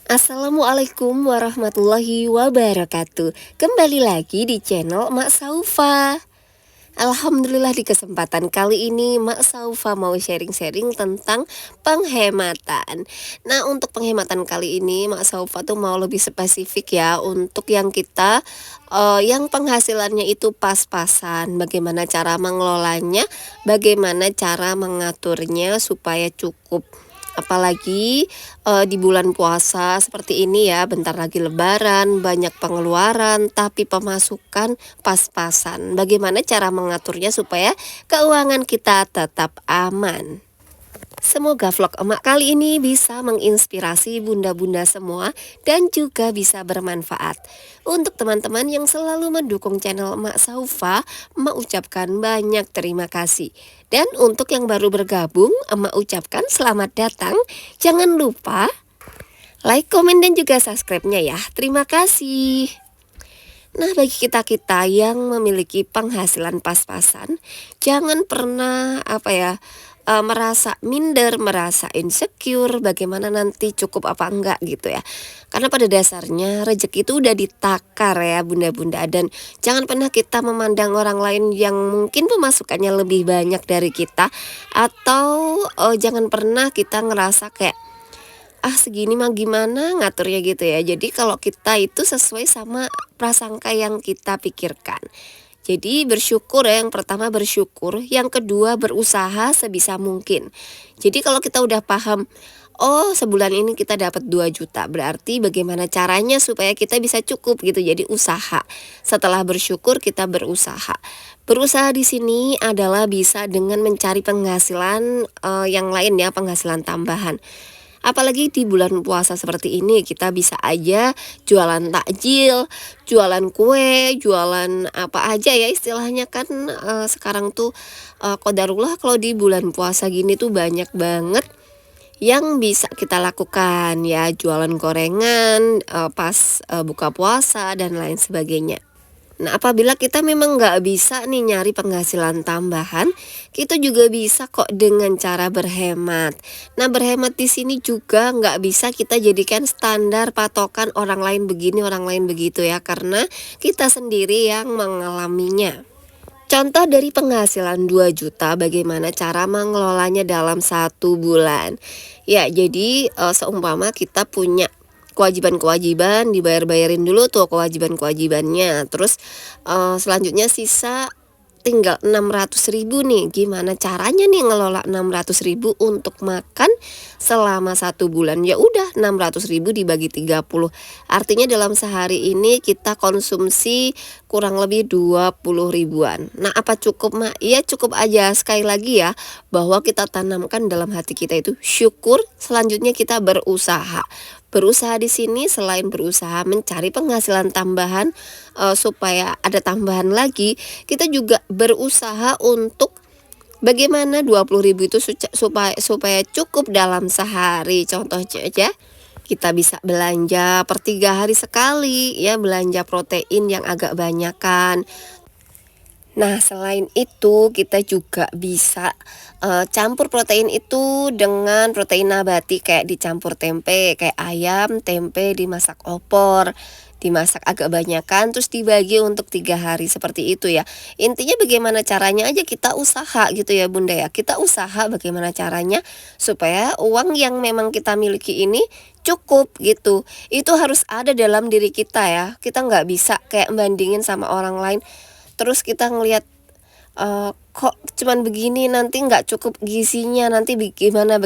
Assalamualaikum warahmatullahi wabarakatuh. Kembali lagi di channel Mak Saufa. Alhamdulillah di kesempatan kali ini Mak Saufa mau sharing-sharing tentang penghematan. Nah, untuk penghematan kali ini Mak Saufa tuh mau lebih spesifik ya untuk yang kita yang penghasilannya itu pas-pasan. Bagaimana cara mengelolanya, bagaimana cara mengaturnya supaya cukup. Apalagi di bulan puasa seperti ini ya, bentar lagi lebaran, banyak pengeluaran, tapi pemasukan pas-pasan. Bagaimana cara mengaturnya supaya keuangan kita tetap aman? Semoga vlog emak kali ini bisa menginspirasi bunda-bunda semua dan juga bisa bermanfaat. Untuk teman-teman yang selalu mendukung channel Emak Saufa, emak ucapkan banyak terima kasih. Dan untuk yang baru bergabung, emak ucapkan selamat datang. Jangan lupa like, komen, dan juga subscribe-nya ya. Terima kasih. Nah, bagi kita-kita yang memiliki penghasilan pas-pasan, jangan pernah merasa minder, merasa insecure, bagaimana nanti cukup apa enggak gitu ya. Karena pada dasarnya rezeki itu udah ditakar ya bunda-bunda, dan jangan pernah kita memandang orang lain yang mungkin pemasukannya lebih banyak dari kita, atau jangan pernah kita ngerasa kayak segini mah gimana ngaturnya gitu ya. Jadi kalau kita itu sesuai sama prasangka yang kita pikirkan. Jadi bersyukur ya, yang pertama bersyukur, yang kedua berusaha sebisa mungkin. Jadi kalau kita udah paham, oh sebulan ini kita dapat 2 juta, berarti bagaimana caranya supaya kita bisa cukup gitu. Jadi usaha. Setelah bersyukur kita berusaha. Berusaha di sini adalah bisa dengan mencari penghasilan yang lain ya, penghasilan tambahan. Apalagi di bulan puasa seperti ini, kita bisa aja jualan takjil, jualan kue, jualan apa aja ya istilahnya kan. Sekarang tuh qadarullah kalau di bulan puasa gini tuh banyak banget yang bisa kita lakukan ya, jualan gorengan pas buka puasa dan lain sebagainya. Nah, apabila kita memang nggak bisa nih nyari penghasilan tambahan, kita juga bisa kok dengan cara berhemat. Nah, berhemat di sini juga nggak bisa kita jadikan standar patokan orang lain begini, orang lain begitu ya, karena kita sendiri yang mengalaminya. Contoh dari penghasilan 2 juta, bagaimana cara mengelolanya dalam 1 bulan. Ya, jadi seumpama kita punya kewajiban-kewajiban, dibayar-bayarin dulu tuh kewajiban-kewajibannya. Terus selanjutnya sisa tinggal 600.000 nih. Gimana caranya nih ngelola 600.000 untuk makan selama 1 bulan? Ya udah, 600.000 dibagi 30. Artinya dalam sehari ini kita konsumsi kurang lebih 20 ribuan. Nah, apa cukup mak? Iya cukup aja. Sekali lagi ya, bahwa kita tanamkan dalam hati kita itu syukur. Selanjutnya kita berusaha. Berusaha di sini selain berusaha mencari penghasilan tambahan supaya ada tambahan lagi, kita juga berusaha untuk bagaimana 20.000 itu supaya cukup dalam sehari. Contohnya aja, kita bisa belanja per 3 hari sekali ya, belanja protein yang agak banyakan. Nah, selain itu kita juga bisa campur protein itu dengan protein nabati, kayak dicampur tempe, kayak ayam, tempe dimasak opor, dimasak agak banyakan, terus dibagi untuk 3 hari seperti itu ya. Intinya bagaimana caranya aja kita usaha gitu ya bunda ya. Kita usaha bagaimana caranya supaya uang yang memang kita miliki ini cukup gitu. Itu harus ada dalam diri kita ya. Kita nggak bisa kayak bandingin sama orang lain. Terus kita ngelihat kok cuman begini, nanti nggak cukup gizinya, nanti bagaimana,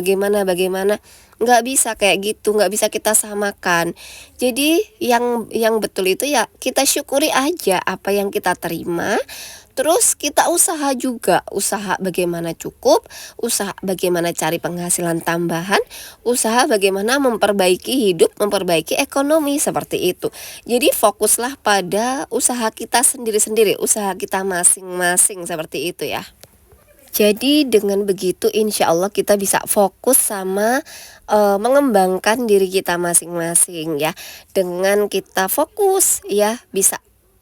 nggak bisa kayak gitu, nggak bisa kita samakan. Jadi yang betul itu ya kita syukuri aja apa yang kita terima. Terus kita usaha juga, usaha bagaimana cukup, usaha bagaimana cari penghasilan tambahan, usaha bagaimana memperbaiki hidup, memperbaiki ekonomi, seperti itu. Jadi fokuslah pada usaha kita sendiri-sendiri, usaha kita masing-masing, seperti itu ya. Jadi dengan begitu insya Allah kita bisa fokus sama mengembangkan diri kita masing-masing ya. Dengan kita fokus ya bisa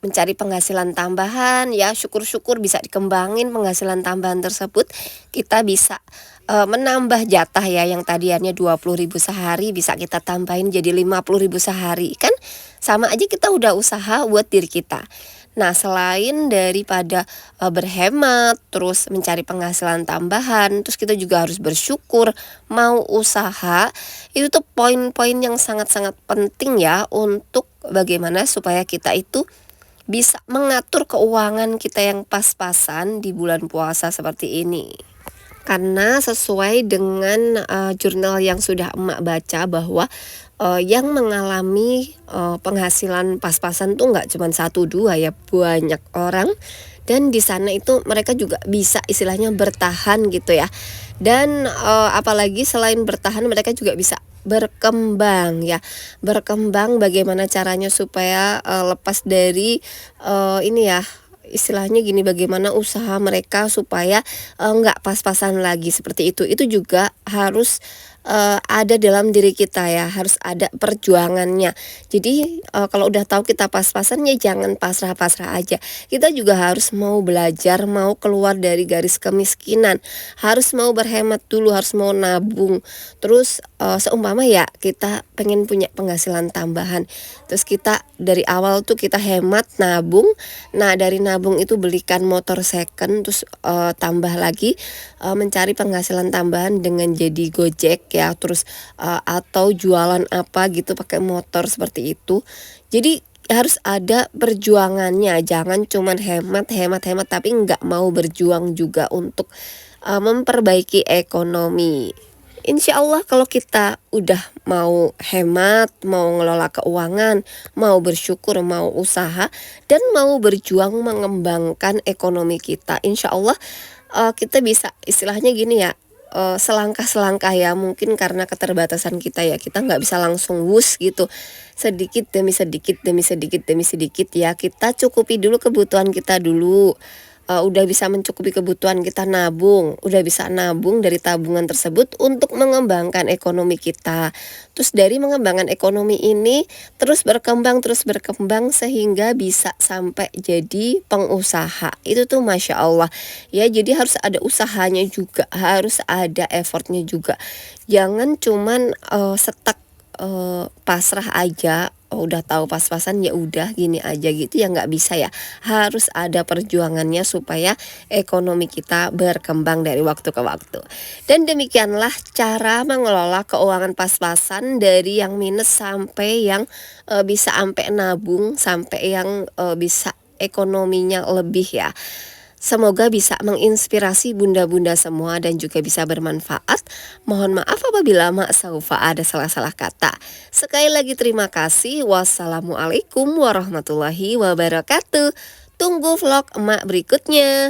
mencari penghasilan tambahan ya, syukur-syukur bisa dikembangin penghasilan tambahan tersebut. Kita bisa menambah jatah ya, yang tadiannya 20.000 sehari bisa kita tambahin jadi 50.000 sehari. Kan sama aja kita udah usaha buat diri kita. Nah, selain daripada berhemat, terus mencari penghasilan tambahan, terus kita juga harus bersyukur, mau usaha, itu tuh poin-poin yang sangat-sangat penting ya, untuk bagaimana supaya kita itu bisa mengatur keuangan kita yang pas-pasan di bulan puasa seperti ini. Karena sesuai dengan jurnal yang sudah emak baca, bahwa yang mengalami penghasilan pas-pasan tuh nggak cuma 1 2 ya, banyak orang. Dan di sana itu mereka juga bisa istilahnya bertahan gitu ya. Dan apalagi selain bertahan, mereka juga bisa berkembang ya. Berkembang bagaimana caranya supaya lepas dari ini ya, istilahnya gini, bagaimana usaha mereka supaya nggak pas-pasan lagi seperti itu juga harus ada dalam diri kita ya, harus ada perjuangannya. Jadi kalau udah tahu kita pas-pasan, ya jangan pasrah-pasrah aja. Kita juga harus mau belajar, mau keluar dari garis kemiskinan, harus mau berhemat dulu, harus mau nabung. Terus seumpama ya kita pengen punya penghasilan tambahan, terus kita dari awal tuh kita hemat, nabung. Nah, dari nabung itu belikan motor second, terus tambah lagi mencari penghasilan tambahan dengan jadi Gojek ya, terus atau jualan apa gitu pakai motor seperti itu. Jadi harus ada perjuangannya, jangan cuman hemat tapi nggak mau berjuang juga untuk memperbaiki ekonomi. Insya Allah kalau kita udah mau hemat, mau ngelola keuangan, mau bersyukur, mau usaha, dan mau berjuang mengembangkan ekonomi kita, insya Allah kita bisa istilahnya gini ya, selangkah-selangkah ya. Mungkin karena keterbatasan kita ya, kita nggak bisa langsung wus gitu, sedikit demi sedikit ya. Kita cukupi dulu kebutuhan kita dulu. Udah bisa mencukupi kebutuhan kita, nabung, udah bisa nabung dari tabungan tersebut untuk mengembangkan ekonomi kita. Terus dari mengembangkan ekonomi ini terus berkembang sehingga bisa sampai jadi pengusaha. Itu tuh Masya Allah ya. Jadi harus ada usahanya juga, harus ada effortnya juga. Jangan cuman stuck pasrah aja, udah tahu pas-pasan ya udah gini aja gitu ya, nggak bisa ya. Harus ada perjuangannya supaya ekonomi kita berkembang dari waktu ke waktu. Dan demikianlah cara mengelola keuangan pas-pasan, dari yang minus sampai yang bisa sampai nabung, sampai yang bisa ekonominya lebih ya. Semoga bisa menginspirasi bunda-bunda semua dan juga bisa bermanfaat. Mohon maaf apabila Mak Saufa ada salah-salah kata. Sekali lagi terima kasih. Wassalamualaikum warahmatullahi wabarakatuh. Tunggu vlog emak berikutnya.